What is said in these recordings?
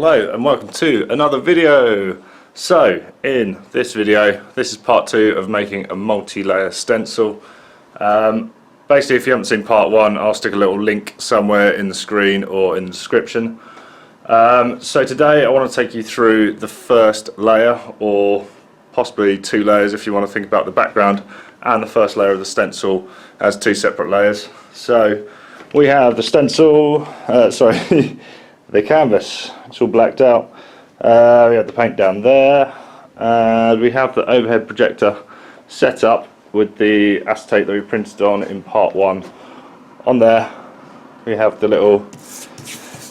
Hello and welcome to another video. So in this video, this is part 2 of making a multi-layer stencil. Basically, if you haven't seen part 1, I'll stick a little link somewhere in the screen or in the description. So today I want to take you through the first layer, or possibly 2 layers if you want to think about the background and the first layer of the stencil as 2 separate layers. So we have the stencil, the canvas, it's all blacked out. We have the paint down there, and we have the overhead projector set up with the acetate that we printed on in part 1. On there we have the little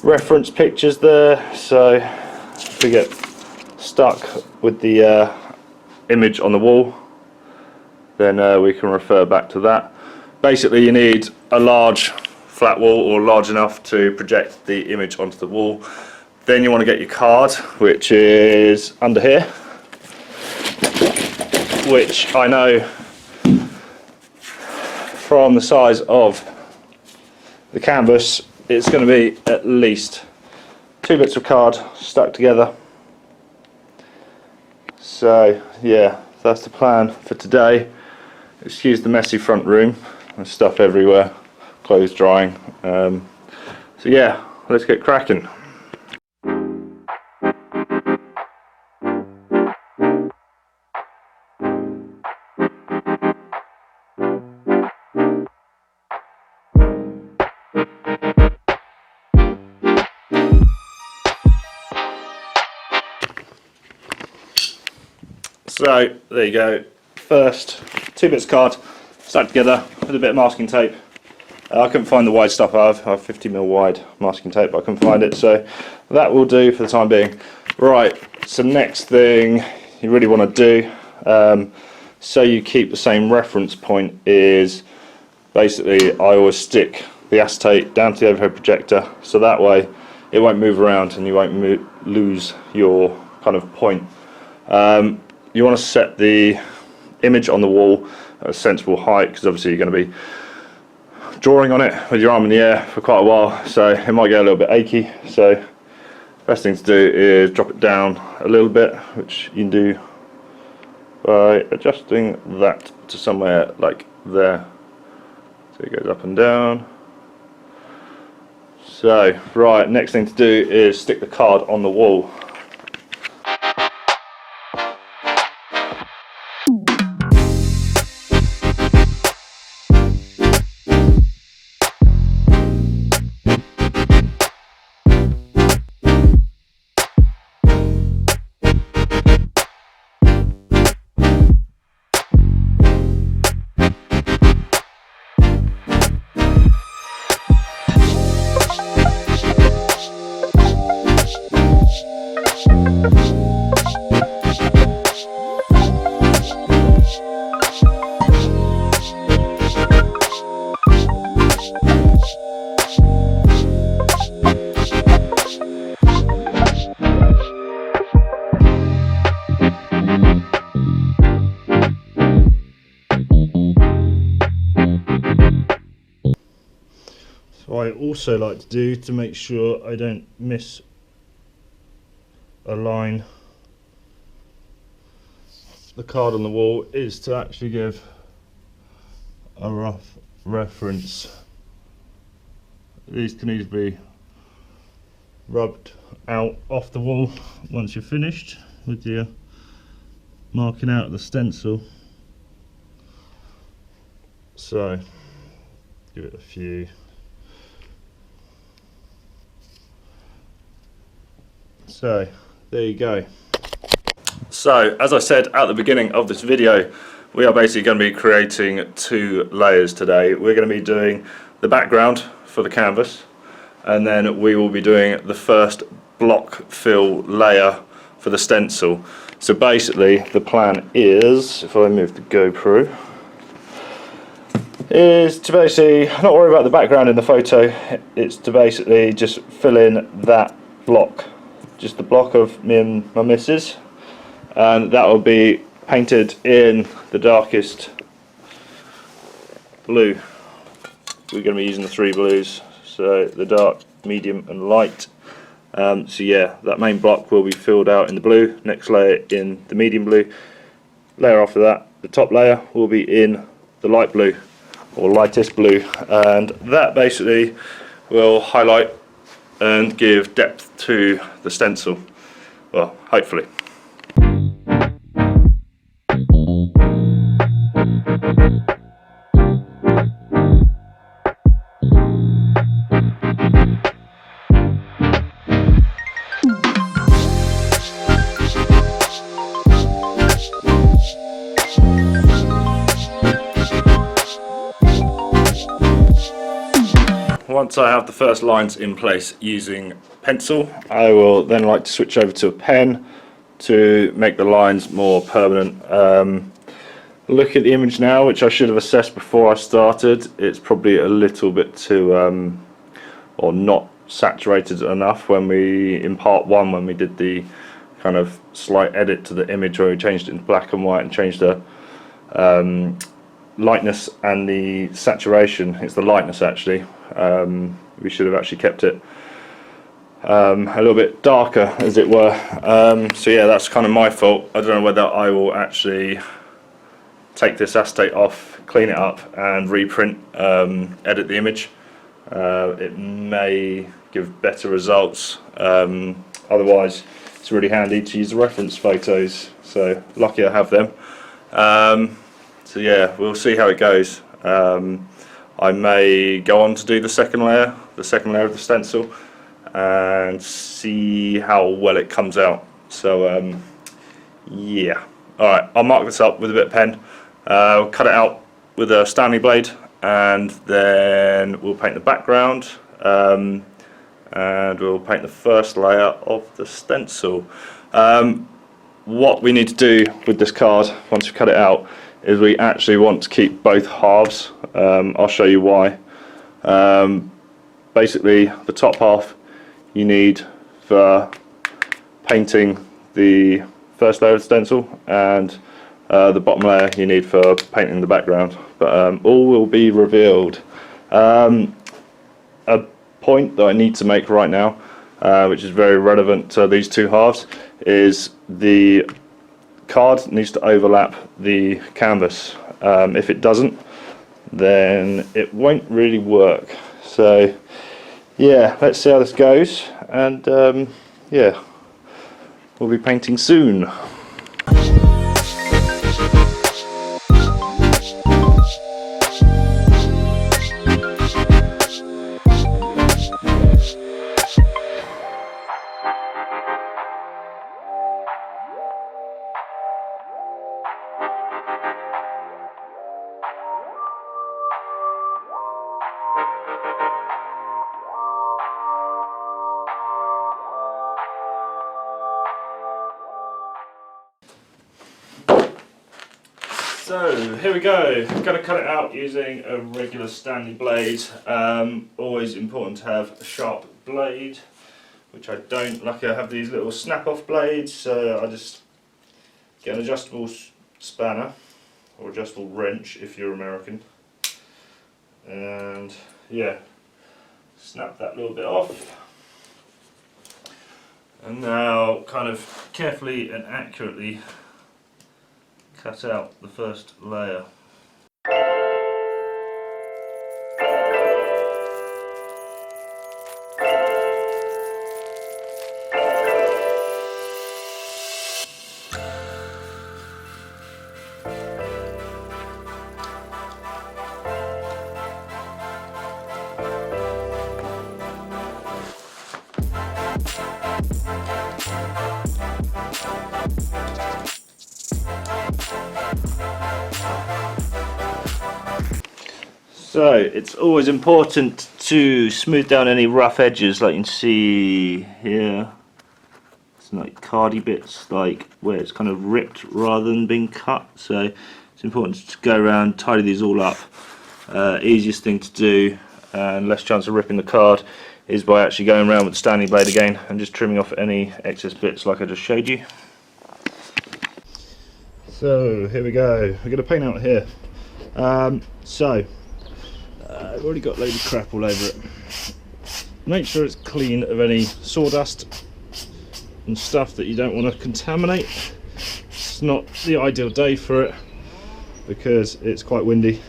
reference pictures there, so if we get stuck with the image on the wall, then we can refer back to that. Basically you need a large flat wall, or large enough to project the image onto the wall. Then you want to get your card, which is under here, which I know from the size of the canvas it's going to be at least 2 bits of card stuck together. So yeah, that's the plan for today. Excuse the messy front room, there's stuff everywhere, clothes drying. So yeah, let's get cracking. So there you go, first 2 bits of card stuck together with a bit of masking tape. I couldn't find the wide stuff. I have 50mm wide masking tape, but I couldn't find it, so that will do for the time being. Right, so next thing you really want to do, so you keep the same reference point, is basically I always stick the acetate down to the overhead projector, so that way it won't move around and you won't lose your kind of point. You want to set the image on the wall at a sensible height, because obviously you're going to be drawing on it with your arm in the air for quite a while, so it might get a little bit achy. So best thing to do is drop it down a little bit, which you can do by adjusting that to somewhere like there, so it goes up and down. So right, next thing to do is stick the card on the wall. What I also like to do, to make sure I don't miss a line the card on the wall, is to actually give a rough reference. These can easily be rubbed out off the wall once you're finished with your marking out the stencil. So give it a few. So there you go. So as I said at the beginning of this video, we are basically going to be creating 2 layers today. We're going to be doing the background for the canvas, and then we will be doing the first block fill layer for the stencil. So basically the plan is, if I move the GoPro, is to basically not worry about the background in the photo. It's to basically just fill in that block, just the block of me and my missus, and that will be painted in the darkest blue. We're going to be using the 3 blues, so the dark, medium and light. So yeah, that main block will be filled out in the blue, next layer in the medium blue, layer after that, the top layer will be in the light blue or lightest blue, and that basically will highlight and give depth to the stencil, well, hopefully. Once I have the first lines in place using pencil, I will then like to switch over to a pen to make the lines more permanent. Look at the image now, which I should have assessed before I started. It's probably a little bit too, or not saturated enough when in part one, when we did the kind of slight edit to the image where we changed it into black and white and changed the lightness and the saturation. It's the lightness actually. We should have actually kept it a little bit darker, as it were. So yeah, that's kind of my fault. I don't know whether I will actually take this acetate off, clean it up and reprint, edit the image. It may give better results. Otherwise it's really handy to use the reference photos, so lucky I have them. So yeah, we'll see how it goes. I may go on to do the second layer of the stencil, and see how well it comes out. So yeah, alright, I'll mark this up with a bit of pen, we'll cut it out with a Stanley blade, and then we'll paint the background, and we'll paint the first layer of the stencil. What we need to do with this card, once we cut it out, is we actually want to keep both halves. I'll show you why. Basically, the top half you need for painting the first layer of the stencil, and the bottom layer you need for painting the background. But all will be revealed. A point that I need to make right now, which is very relevant to these two halves, is the card needs to overlap the canvas. If it doesn't, then it won't really work. So yeah, let's see how this goes, and yeah, we'll be painting soon. So here we go. I'm going to cut it out using a regular Stanley blade. Always important to have a sharp blade, which I don't. Luckily I have these little snap-off blades, so I just get an adjustable spanner, or adjustable wrench if you're American, and yeah, snap that little bit off. And now kind of carefully and accurately cut out the first layer. So it's always important to smooth down any rough edges, like you can see here. It's like cardy bits, like where it's kind of ripped rather than being cut. So it's important to go around, tidy these all up. Easiest thing to do, and less chance of ripping the card, is by actually going around with the Stanley blade again and just trimming off any excess bits like I just showed you. So here we go, we're going to paint out here. I've already got a load of crap all over it. make sure it's clean of any sawdust and stuff that you don't want to contaminate. It's not the ideal day for it because it's quite windy.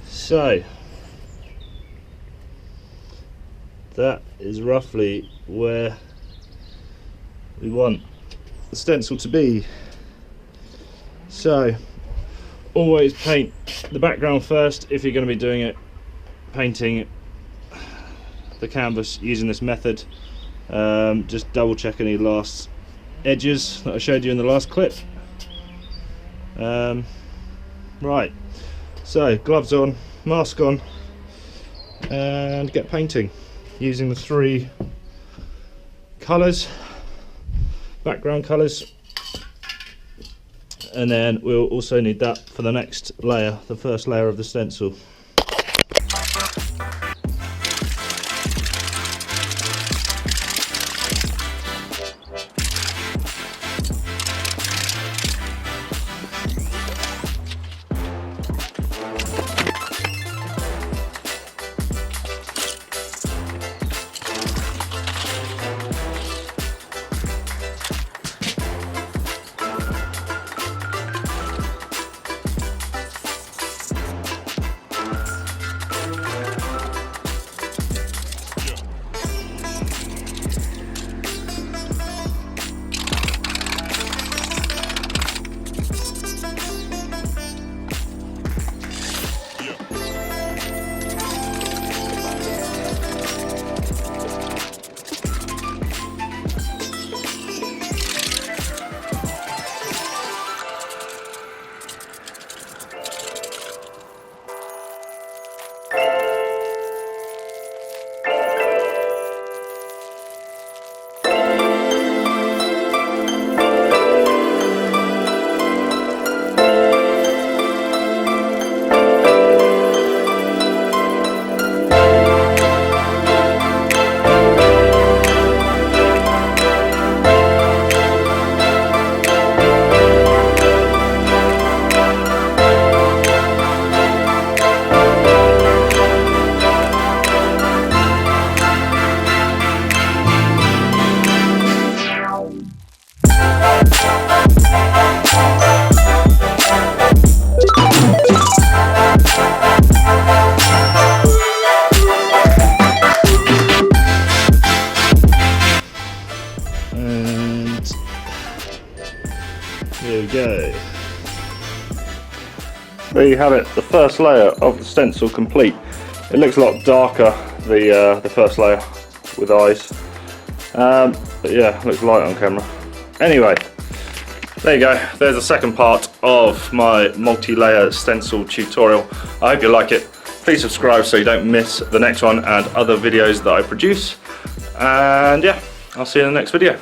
So that is roughly where we want the stencil to be. So always paint the background first if you're going to be doing it, painting the canvas using this method. Just double check any last edges that I showed you in the last clip. Right, so gloves on, mask on, and get painting using the 3 colours, background colours, and then we'll also need that for the next layer, the first layer of the stencil. There we go. There you have it, the first layer of the stencil complete. It looks a lot darker, the first layer with eyes. But yeah, it looks light on camera. Anyway, there you go. There's the second part of my multi-layer stencil tutorial. I hope you like it. Please subscribe so you don't miss the next one and other videos that I produce. And yeah, I'll see you in the next video.